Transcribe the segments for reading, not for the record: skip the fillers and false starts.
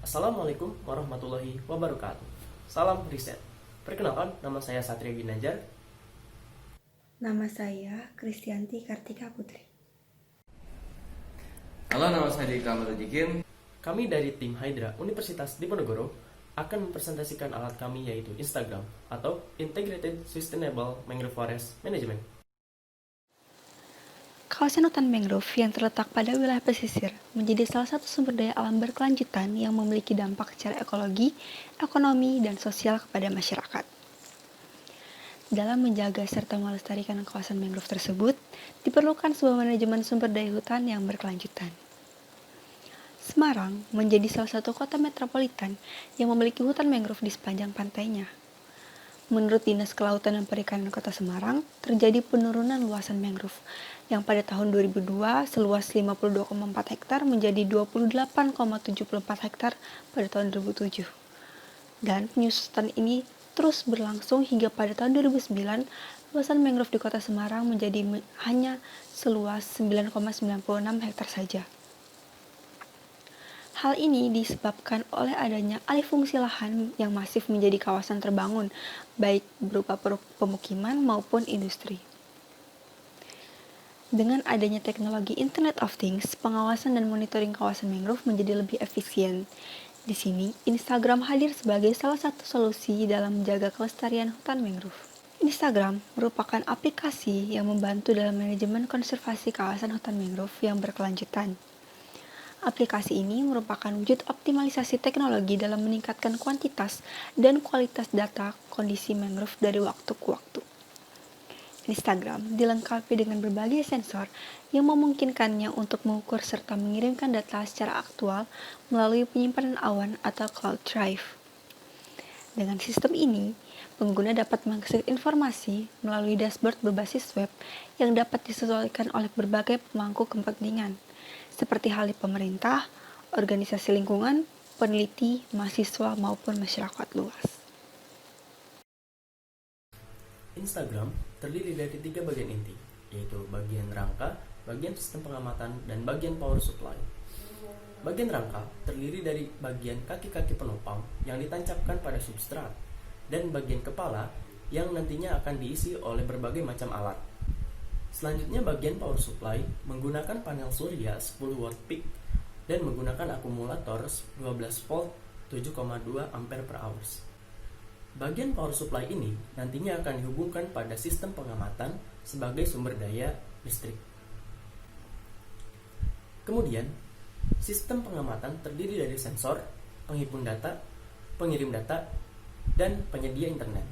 Assalamualaikum warahmatullahi wabarakatuh. Salam riset. Perkenalkan, nama saya Satria Ginanjar. Nama saya Kristianti Kartika Putri. Halo, nama saya Dika Mutajikin. Kami dari tim Hydra Universitas Diponegoro akan mempresentasikan alat kami yaitu Instagram atau Integrated Sustainable Mangrove Forest Management. Kawasan hutan mangrove yang terletak pada wilayah pesisir menjadi salah satu sumber daya alam berkelanjutan yang memiliki dampak secara ekologi, ekonomi, dan sosial kepada masyarakat. Dalam menjaga serta melestarikan kawasan mangrove tersebut, diperlukan sebuah manajemen sumber daya hutan yang berkelanjutan. Semarang menjadi salah satu kota metropolitan yang memiliki hutan mangrove di sepanjang pantainya. Menurut Dinas Kelautan dan Perikanan Kota Semarang, terjadi penurunan luasan mangrove yang pada tahun 2002 seluas 52,4 hektar menjadi 28,74 hektar pada tahun 2007. Dan penyusutan ini terus berlangsung hingga pada tahun 2009, luasan mangrove di Kota Semarang menjadi hanya seluas 9,96 hektar saja. Hal ini disebabkan oleh adanya alih fungsi lahan yang masif menjadi kawasan terbangun, baik berupa pemukiman maupun industri. Dengan adanya teknologi Internet of Things, pengawasan dan monitoring kawasan mangrove menjadi lebih efisien. Di sini, Instagram hadir sebagai salah satu solusi dalam menjaga kelestarian hutan mangrove. Instagram merupakan aplikasi yang membantu dalam manajemen konservasi kawasan hutan mangrove yang berkelanjutan. Aplikasi ini merupakan wujud optimalisasi teknologi dalam meningkatkan kuantitas dan kualitas data kondisi mangrove dari waktu ke waktu. Instagram dilengkapi dengan berbagai sensor yang memungkinkannya untuk mengukur serta mengirimkan data secara aktual melalui penyimpanan awan atau cloud drive. Dengan sistem ini, pengguna dapat mengakses informasi melalui dashboard berbasis web yang dapat disesuaikan oleh berbagai pemangku kepentingan, seperti halnya pemerintah, organisasi lingkungan, peneliti, mahasiswa, maupun masyarakat luas. Instagram terdiri dari 3 bagian inti, yaitu bagian rangka, bagian sistem pengamatan, dan bagian power supply. Bagian rangka terdiri dari bagian kaki-kaki penopang yang ditancapkan pada substrat, dan bagian kepala yang nantinya akan diisi oleh berbagai macam alat. Selanjutnya bagian power supply menggunakan panel surya 10 watt peak dan menggunakan akumulator 12 volt 7,2 ampere per hours. Bagian power supply ini nantinya akan dihubungkan pada sistem pengamatan sebagai sumber daya listrik. Kemudian, sistem pengamatan terdiri dari sensor, penghimpun data, pengirim data, dan penyedia internet.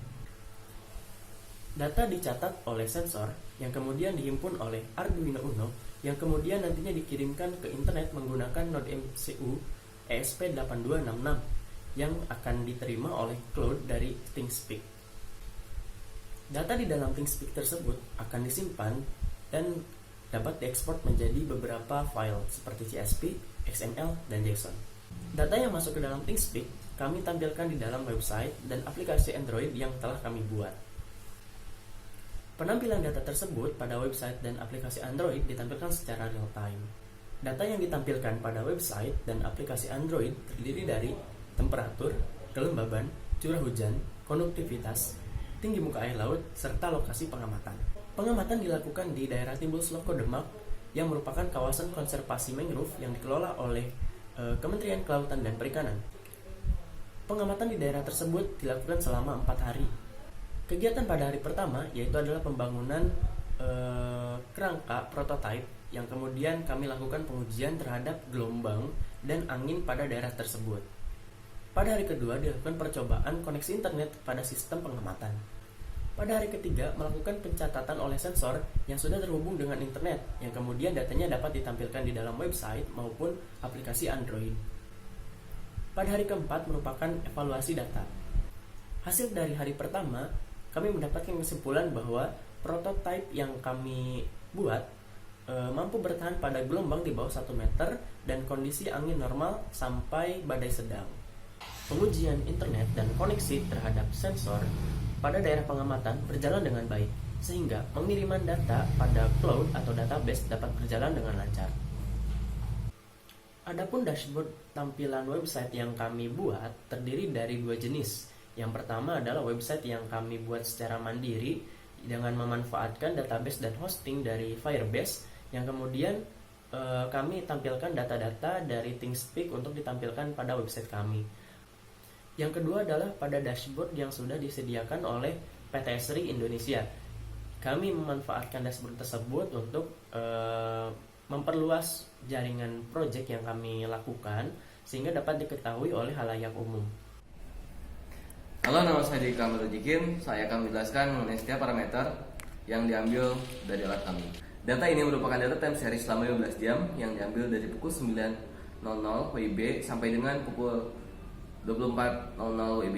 Data dicatat oleh sensor yang kemudian dihimpun oleh Arduino Uno yang kemudian nantinya dikirimkan ke internet menggunakan node MCU ESP8266 yang akan diterima oleh cloud dari ThinkSpeak. Data di dalam ThinkSpeak tersebut akan disimpan dan dapat diekspor menjadi beberapa file seperti CSV, XML, dan JSON. Data yang masuk ke dalam ThinkSpeak kami tampilkan di dalam website dan aplikasi Android yang telah kami buat. Penampilan data tersebut pada website dan aplikasi Android ditampilkan secara real time. Data yang ditampilkan pada website dan aplikasi Android terdiri dari temperatur, kelembaban, curah hujan, konduktivitas, tinggi muka air laut, serta lokasi pengamatan. Pengamatan dilakukan di daerah Timbul Sloko Demak yang merupakan kawasan konservasi mangrove yang dikelola oleh Kementerian Kelautan dan Perikanan. Pengamatan di daerah tersebut dilakukan selama 4 hari. Kegiatan pada hari pertama yaitu adalah pembangunan kerangka prototipe yang kemudian kami lakukan pengujian terhadap gelombang dan angin pada daerah tersebut. Pada hari kedua dilakukan percobaan koneksi internet pada sistem pengamatan. Pada hari ketiga melakukan pencatatan oleh sensor yang sudah terhubung dengan internet yang kemudian datanya dapat ditampilkan di dalam website maupun aplikasi Android. Pada hari keempat merupakan evaluasi data. Hasil dari hari pertama kami mendapatkan kesimpulan bahwa prototipe yang kami buat mampu bertahan pada gelombang di bawah 1 meter dan kondisi angin normal sampai badai sedang. Pengujian internet dan koneksi terhadap sensor pada daerah pengamatan berjalan dengan baik, sehingga pengiriman data pada cloud atau database dapat berjalan dengan lancar. Adapun dashboard tampilan website yang kami buat terdiri dari dua jenis. Yang pertama adalah website yang kami buat secara mandiri dengan memanfaatkan database dan hosting dari Firebase, yang kemudian kami tampilkan data-data dari ThingSpeak untuk ditampilkan pada website kami. Yang kedua adalah pada dashboard yang sudah disediakan oleh PT Esri Indonesia. Kami memanfaatkan dashboard tersebut untuk memperluas jaringan project yang kami lakukan sehingga dapat diketahui oleh halayak umum. Halo, nama saya Dika Mutajikin. Saya akan menjelaskan mengenai setiap parameter yang diambil dari alat kami. Data ini merupakan data time series selama 15 jam yang diambil dari pukul 9.00 WIB sampai dengan pukul 24.00 WIB.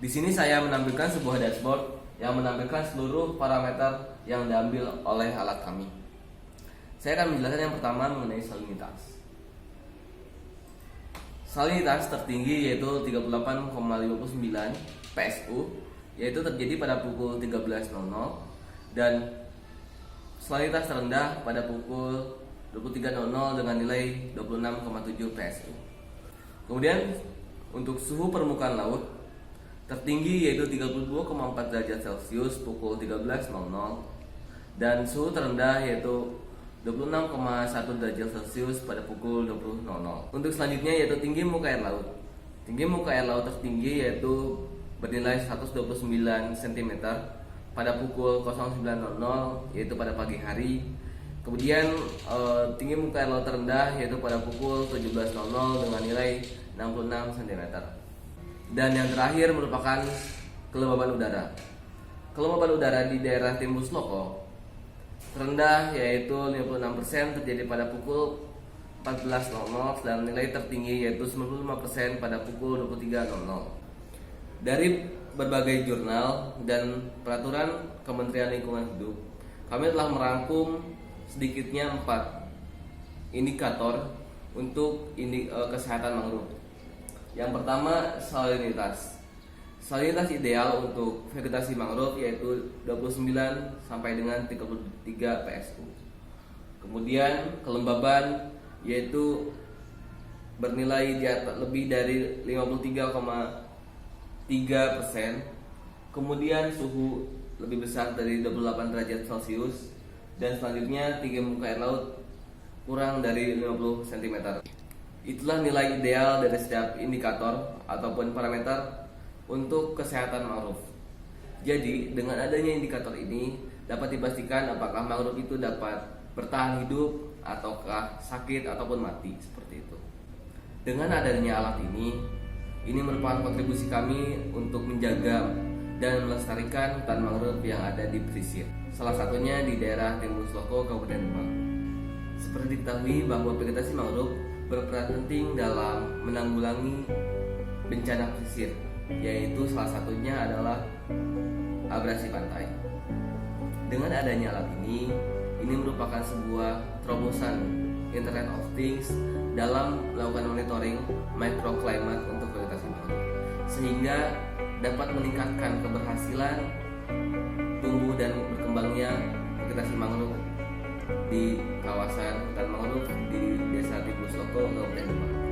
Di sini saya menampilkan sebuah dashboard yang menampilkan seluruh parameter yang diambil oleh alat kami. Saya akan menjelaskan yang pertama mengenai salinitas. Salinitas tertinggi yaitu 38,59 PSU, yaitu terjadi pada pukul 13.00, dan salinitas terendah pada pukul 23.00 dengan nilai 26,7 PSU. Kemudian untuk suhu permukaan laut tertinggi yaitu 32,4 derajat Celcius pukul 13.00, dan suhu terendah yaitu 26,1 derajat Celcius pada pukul 20.00. Untuk selanjutnya yaitu tinggi muka air laut. Tinggi muka air laut tertinggi yaitu bernilai 129 cm pada pukul 09.00, yaitu pada pagi hari. Kemudian tinggi muka air laut terendah yaitu pada pukul 17.00 dengan nilai 66 cm. Dan yang terakhir merupakan kelembaban udara. Kelembaban udara di daerah Timbus Loko terendah yaitu 56% terjadi pada pukul 14.00 dan nilai tertinggi yaitu 95% pada pukul 23.00. Dari berbagai jurnal dan peraturan Kementerian Lingkungan Hidup, kami telah merangkum sedikitnya 4 indikator untuk kesehatan mangrove. Yang pertama, salinitas. Salinitas ideal untuk vegetasi mangrove yaitu 29 sampai dengan 33 PSU. Kemudian kelembaban yaitu bernilai lebih dari 53,3%. Kemudian suhu lebih besar dari 28 derajat Celcius, dan selanjutnya tinggi muka air laut kurang dari 50 cm. Itulah nilai ideal dari setiap indikator ataupun parameter untuk kesehatan mangrove. Jadi dengan adanya indikator ini dapat dipastikan apakah mangrove itu dapat bertahan hidup ataukah sakit ataupun mati, seperti itu. Dengan adanya alat ini merupakan kontribusi kami untuk menjaga dan melestarikan hutan mangrove yang ada di pesisir, salah satunya di daerah Timbus Loko, Kabupaten Demak. Seperti diketahui bahwa vegetasi mangrove berperan penting dalam menanggulangi bencana pesisir, yaitu salah satunya adalah abrasi pantai. Dengan adanya alat ini merupakan sebuah terobosan Internet of Things dalam melakukan monitoring microclimate untuk vegetasi mangrove, sehingga dapat meningkatkan keberhasilan tumbuh dan berkembangnya vegetasi mangrove di kawasan hutan mangrove di Desa Timbus Loko, Kabupaten Demak.